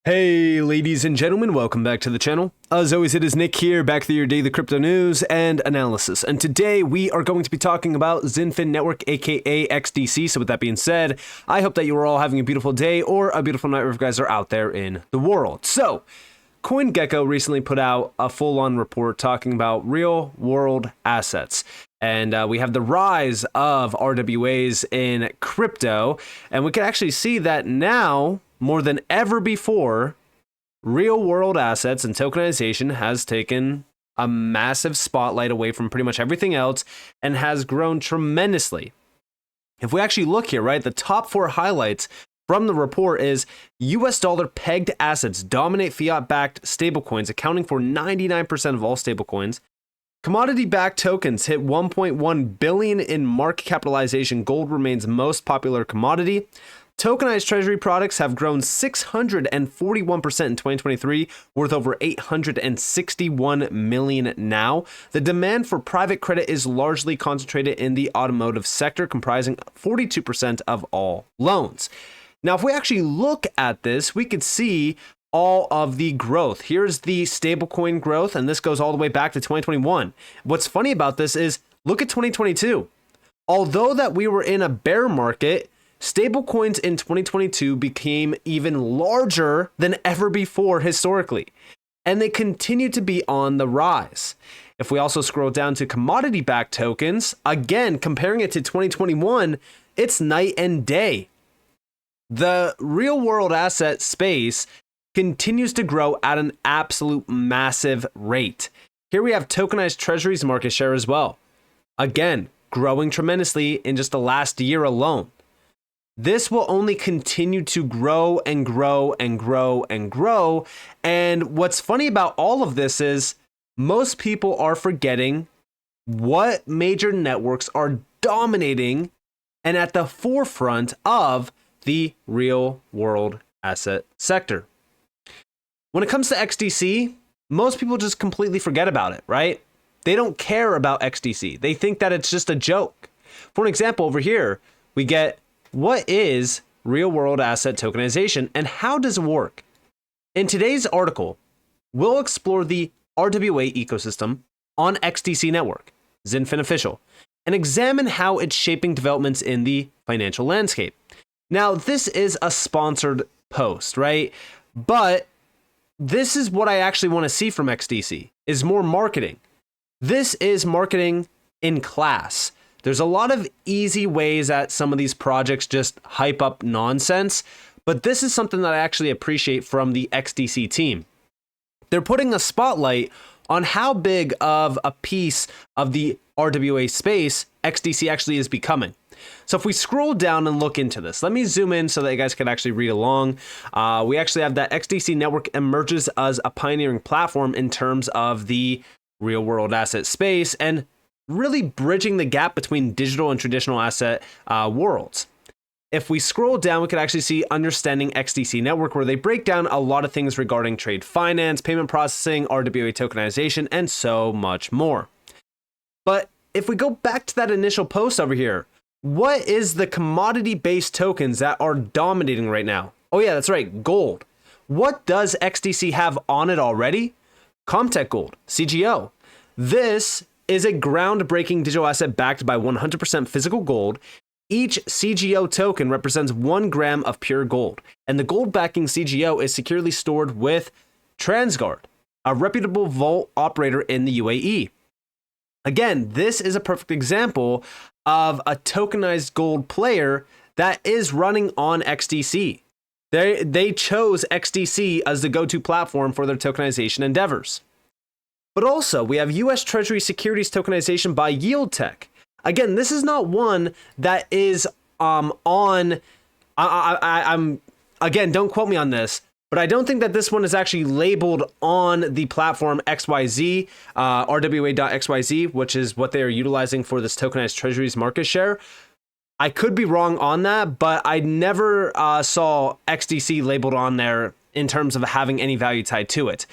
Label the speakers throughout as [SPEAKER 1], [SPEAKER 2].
[SPEAKER 1] Hey ladies and gentlemen, welcome back to the channel. As always, it is Nick here, back with your daily crypto news and analysis. And today we are going to be talking about XinFin Network, aka XDC. So with that being said, I hope that you are all having a beautiful day or a beautiful night wherever you guys are out there in the world. So, CoinGecko recently put out a full-on report talking about real-world assets. And we have the rise of RWAs in crypto. And we can actually see that now, more than ever before, real-world assets and tokenization has taken a massive spotlight away from pretty much everything else and has grown tremendously. If we actually look here, right, the top 4 highlights from the report is US dollar pegged assets dominate fiat-backed stablecoins, accounting for 99% of all stablecoins. Commodity-backed tokens hit 1.1 billion in market capitalization. Gold remains most popular commodity. Tokenized treasury products have grown 641% in 2023, worth over 861 million now. The demand for private credit is largely concentrated in the automotive sector, comprising 42% of all loans. Now, if we actually look at this, we could see all of the growth. Here's the stablecoin growth, and this goes all the way back to 2021. What's funny about this is, look at 2022. Although that we were in a bear market, stablecoins in 2022 became even larger than ever before historically, and they continue to be on the rise. If we also scroll down to commodity-backed tokens, again, comparing it to 2021, it's night and day. The real-world asset space continues to grow at an absolute massive rate. Here we have tokenized treasuries market share as well. Again, growing tremendously in just the last year alone. This will only continue to grow and grow and grow and grow. And what's funny about all of this is most people are forgetting what major networks are dominating and at the forefront of the real world asset sector. When it comes to XDC, most people just completely forget about it, right? They don't care about XDC. They think that it's just a joke. For an example, over here, we get what is real-world asset tokenization and how does it work? In today's article, we'll explore the RWA ecosystem on XDC Network, XinFin Official, and examine how it's shaping developments in the financial landscape. Now, this is a sponsored post, right? But this is what I actually want to see from XDC, is more marketing. This is marketing in class. There's a lot of easy ways that some of these projects just hype up nonsense, but this is something that I actually appreciate from the XDC team. They're putting a spotlight on how big of a piece of the RWA space XDC actually is becoming. So if we scroll down and look into this, let me zoom in so that you guys can actually read along. We actually have that XDC Network emerges as a pioneering platform in terms of the real world asset space and really bridging the gap between digital and traditional asset worlds. If we scroll down, we can actually see Understanding XDC Network, where they break down a lot of things regarding trade finance, payment processing, RWA tokenization, and so much more. But if we go back to that initial post over here, what is the commodity-based tokens that are dominating right now? Oh yeah, that's right, gold. What does XDC have on it already? Comtech Gold, CGO. This is a groundbreaking digital asset backed by 100% physical gold. Each CGO token represents 1 gram of pure gold, and the gold backing CGO is securely stored with TransGuard, a reputable vault operator in the UAE. Again, this is a perfect example of a tokenized gold player that is running on XDC. They chose XDC as the go-to platform for their tokenization endeavors. But also, we have US Treasury securities tokenization by Yield Tech. Again, this is not one that is again, don't quote me on this, but I don't think that this one is actually labeled on the platform XYZ, RWA.XYZ, which is what they are utilizing for this tokenized treasuries market share. I could be wrong on that, but I never saw XDC labeled on there in terms of having any value tied to it.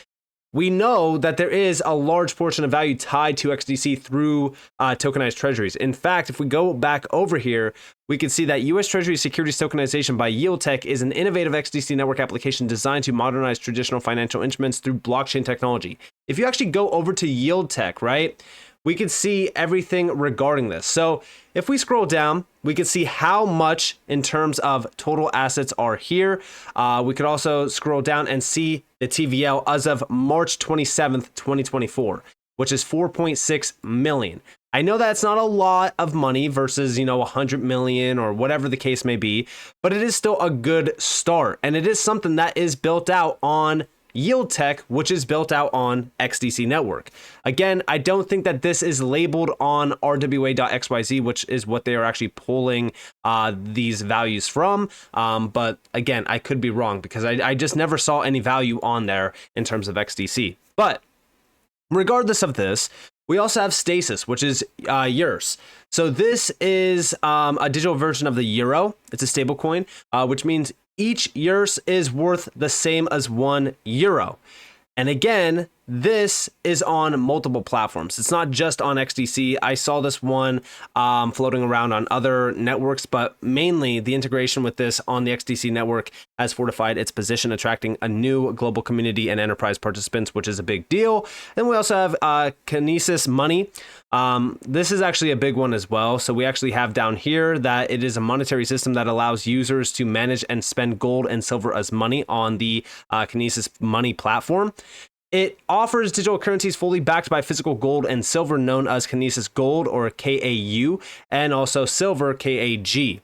[SPEAKER 1] we know that there is a large portion of value tied to XDC through tokenized treasuries. In fact, if we go back over here, we can see that U.S. Treasury securities tokenization by YieldTech is an innovative XDC network application designed to modernize traditional financial instruments through blockchain technology. If you actually go over to YieldTech, right, we can see everything regarding this. So if we scroll down, we can see how much in terms of total assets are here. We could also scroll down and see the TVL as of March 27th, 2024, which is 4.6 million. I know that's not a lot of money versus, 100 million or whatever the case may be, but it is still a good start. And it is something that is built out on YieldTech, which is built out on XDC network. Again, I don't think that this is labeled on rwa.xyz, which is what they are actually pulling these values from. But again, I could be wrong because I just never saw any value on there in terms of XDC. But regardless of this, we also have Stasis, which is euros. So this is a digital version of the euro. It's a stable coin, which means each euros is worth the same as 1 euro. And again, this is on multiple platforms. It's not just on XDC. I saw this one floating around on other networks, but mainly the integration with this on the XDC network has fortified its position, attracting a new global community and enterprise participants, which is a big deal. And we also have Kinesis Money. This is actually a big one as well. So we actually have down here that it is a monetary system that allows users to manage and spend gold and silver as money on the Kinesis Money platform. It offers digital currencies fully backed by physical gold and silver, known as Kinesis Gold or KAU, and also silver KAG.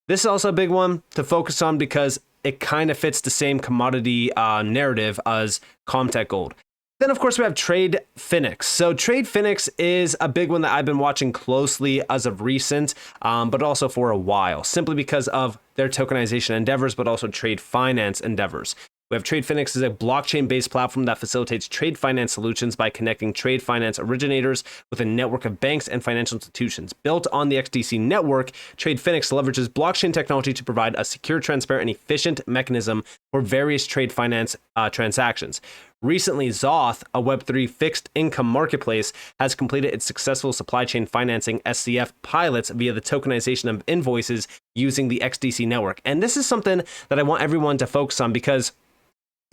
[SPEAKER 1] This is also a big one to focus on because it kind of fits the same commodity narrative as Comtech Gold. Then, of course, we have Trade Phoenix. So Trade Phoenix is a big one that I've been watching closely as of recent, but also for a while, simply because of their tokenization endeavors, but also trade finance endeavors. We have Trade Phoenix as a blockchain-based platform that facilitates trade finance solutions by connecting trade finance originators with a network of banks and financial institutions. Built on the XDC network, Trade Phoenix leverages blockchain technology to provide a secure, transparent, and efficient mechanism for various trade finance transactions. Recently, Zoth, a Web3 fixed income marketplace, has completed its successful supply chain financing SCF pilots via the tokenization of invoices using the XDC network. And this is something that I want everyone to focus on because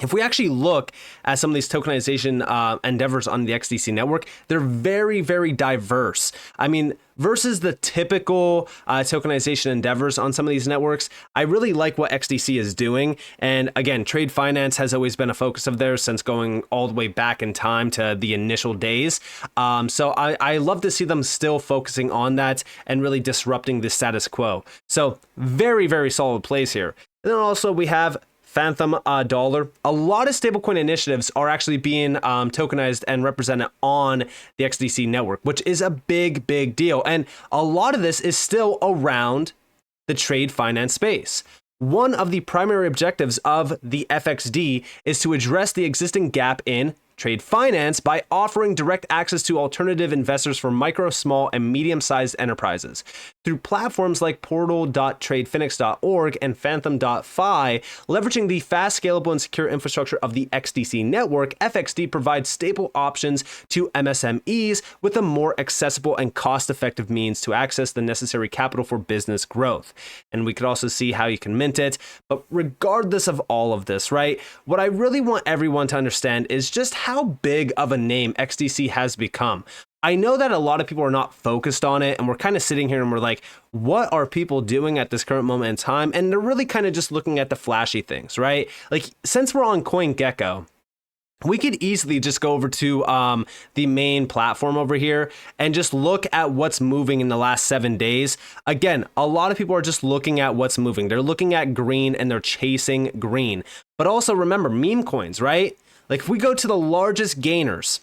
[SPEAKER 1] if we actually look at some of these tokenization endeavors on the XDC network, they're very, very diverse. I mean, versus the typical tokenization endeavors on some of these networks, I really like what XDC is doing. And again, trade finance has always been a focus of theirs since going all the way back in time to the initial days. So I love to see them still focusing on that and really disrupting the status quo. So very, very solid plays here. And then also we have Phantom Dollar. A lot of stablecoin initiatives are actually being tokenized and represented on the XDC network, which is a big, big deal. And a lot of this is still around the trade finance space. One of the primary objectives of the FXD is to address the existing gap in trade finance by offering direct access to alternative investors for micro, small, and medium-sized enterprises. Through platforms like portal.tradephoenix.org and phantom.fi, leveraging the fast, scalable, and secure infrastructure of the XDC network, FXD provides stable options to MSMEs with a more accessible and cost-effective means to access the necessary capital for business growth. And we could also see how you can mint it. But regardless of all of this, right, what I really want everyone to understand is just how big of a name XDC has become. I know that a lot of people are not focused on it, and we're kind of sitting here and we're like, what are people doing at this current moment in time? And they're really kind of just looking at the flashy things, right? Like, since we're on CoinGecko, we could easily just go over to the main platform over here and just look at what's moving in the last 7 days. Again, a lot of people are just looking at what's moving. They're looking at green and they're chasing green. But also remember, meme coins, right? Like, if we go to the largest gainers,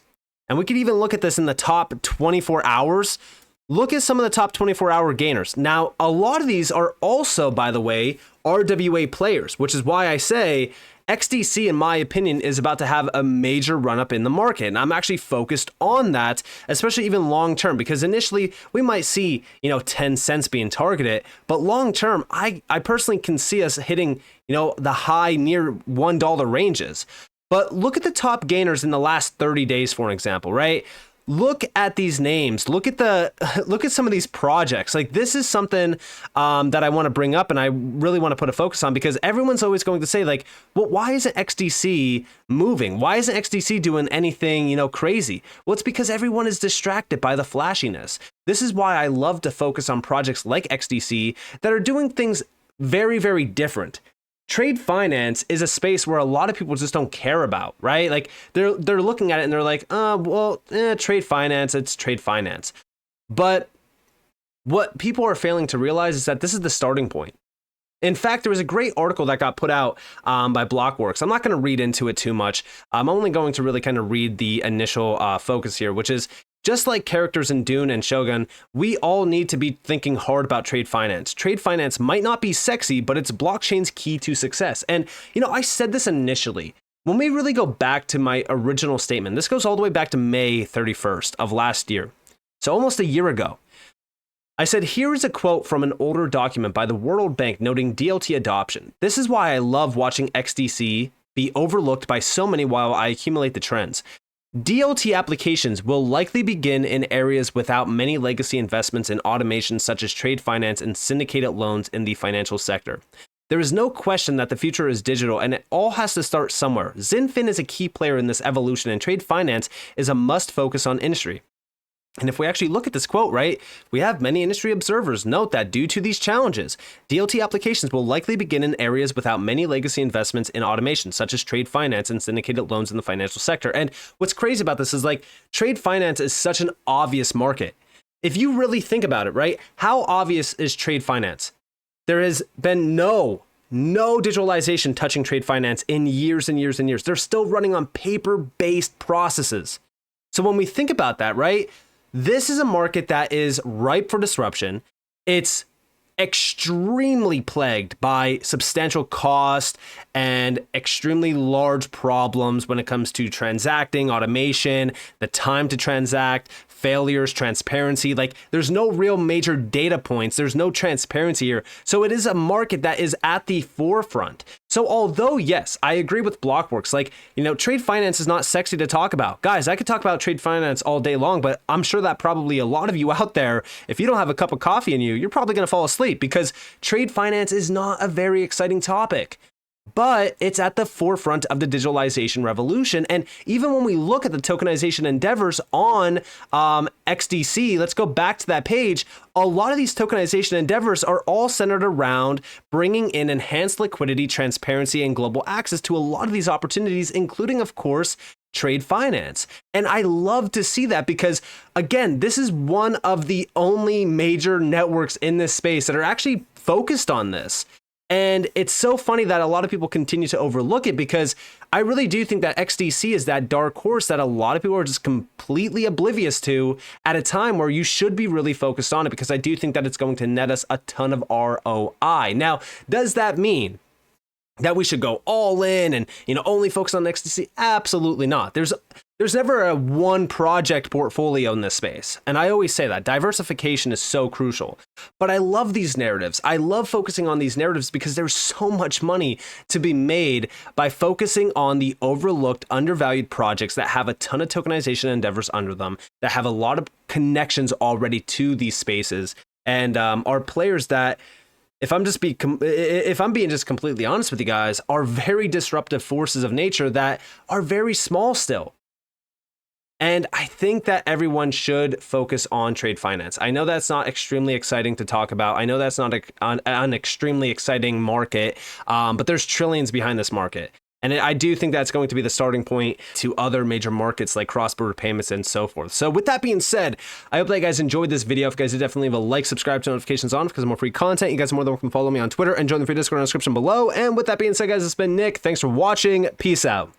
[SPEAKER 1] and we could even look at this in the top 24 hours, look at some of the top 24-hour gainers. Now, a lot of these are also, by the way, RWA players, which is why I say XDC, in my opinion, is about to have a major run-up in the market. And I'm actually focused on that, especially even long-term, because initially we might see, 10 cents being targeted, but long-term, I personally can see us hitting, the high near $1 ranges. But look at the top gainers in the last 30 days, for example, right? Look at these names. Look at some of these projects. Like, this is something that I want to bring up and I really want to put a focus on, because everyone's always going to say, like, well, why isn't XDC moving? Why isn't XDC doing anything, crazy? Well, it's because everyone is distracted by the flashiness. This is why I love to focus on projects like XDC that are doing things very, very different. Trade finance is a space where a lot of people just don't care about, right? Like, they're looking at it and they're like, trade finance, it's trade finance. But what people are failing to realize is that this is the starting point. In fact, there was a great article that got put out by Blockworks. I'm not going to read into it too much. I'm only going to really kind of read the initial focus here, which is, just like characters in Dune and Shogun, we all need to be thinking hard about trade finance. Trade finance might not be sexy, but it's blockchain's key to success. And, I said this initially. When we really go back to my original statement, this goes all the way back to May 31st of last year. So almost a year ago. I said, here is a quote from an older document by the World Bank noting DLT adoption. This is why I love watching XDC be overlooked by so many while I accumulate the trends. DLT applications will likely begin in areas without many legacy investments in automation such as trade finance and syndicated loans in the financial sector. There is no question that the future is digital and it all has to start somewhere. XinFin is a key player in this evolution and trade finance is a must focus on industry. And if we actually look at this quote, right, we have many industry observers note that due to these challenges, DLT applications will likely begin in areas without many legacy investments in automation, such as trade finance and syndicated loans in the financial sector. And what's crazy about this is, like, trade finance is such an obvious market. If you really think about it, right, how obvious is trade finance? There has been no digitalization touching trade finance in years and years and years. They're still running on paper-based processes. So when we think about that, right, this is a market that is ripe for disruption. It's extremely plagued by substantial cost and extremely large problems when it comes to transacting, automation, the time to transact, failures, transparency. Like, there's no real major data points. There's no transparency here. So it is a market that is at the forefront. So although, yes, I agree with Blockworks, like, trade finance is not sexy to talk about. Guys, I could talk about trade finance all day long, but I'm sure that probably a lot of you out there, if you don't have a cup of coffee in you, you're probably going to fall asleep, because trade finance is not a very exciting topic. But it's at the forefront of the digitalization revolution. And even when we look at the tokenization endeavors on XDC, let's go back to that page. A lot of these tokenization endeavors are all centered around bringing in enhanced liquidity, transparency, and global access to a lot of these opportunities, including, of course, trade finance. And I love to see that because, again, this is one of the only major networks in this space that are actually focused on this. And it's so funny that a lot of people continue to overlook it, because I really do think that XDC is that dark horse that a lot of people are just completely oblivious to at a time where you should be really focused on it, because I do think that it's going to net us a ton of ROI. Now, does that mean that we should go all in and, only focus on XDC? Absolutely not. There's never a one project portfolio in this space. And I always say that diversification is so crucial. But I love these narratives. I love focusing on these narratives because there's so much money to be made by focusing on the overlooked, undervalued projects that have a ton of tokenization endeavors under them, that have a lot of connections already to these spaces, and are players that, if I'm being just completely honest with you guys, are very disruptive forces of nature that are very small still. And I think that everyone should focus on trade finance. I know that's not extremely exciting to talk about. I know that's not an extremely exciting market, but there's trillions behind this market. And I do think that's going to be the starting point to other major markets like cross-border payments and so forth. So with that being said, I hope that you guys enjoyed this video. If you guys did, definitely leave a like, subscribe, turn notifications on because more free content. You guys are more than welcome to follow me on Twitter and join the free Discord in the description below. And with that being said, guys, it's been Nick. Thanks for watching. Peace out.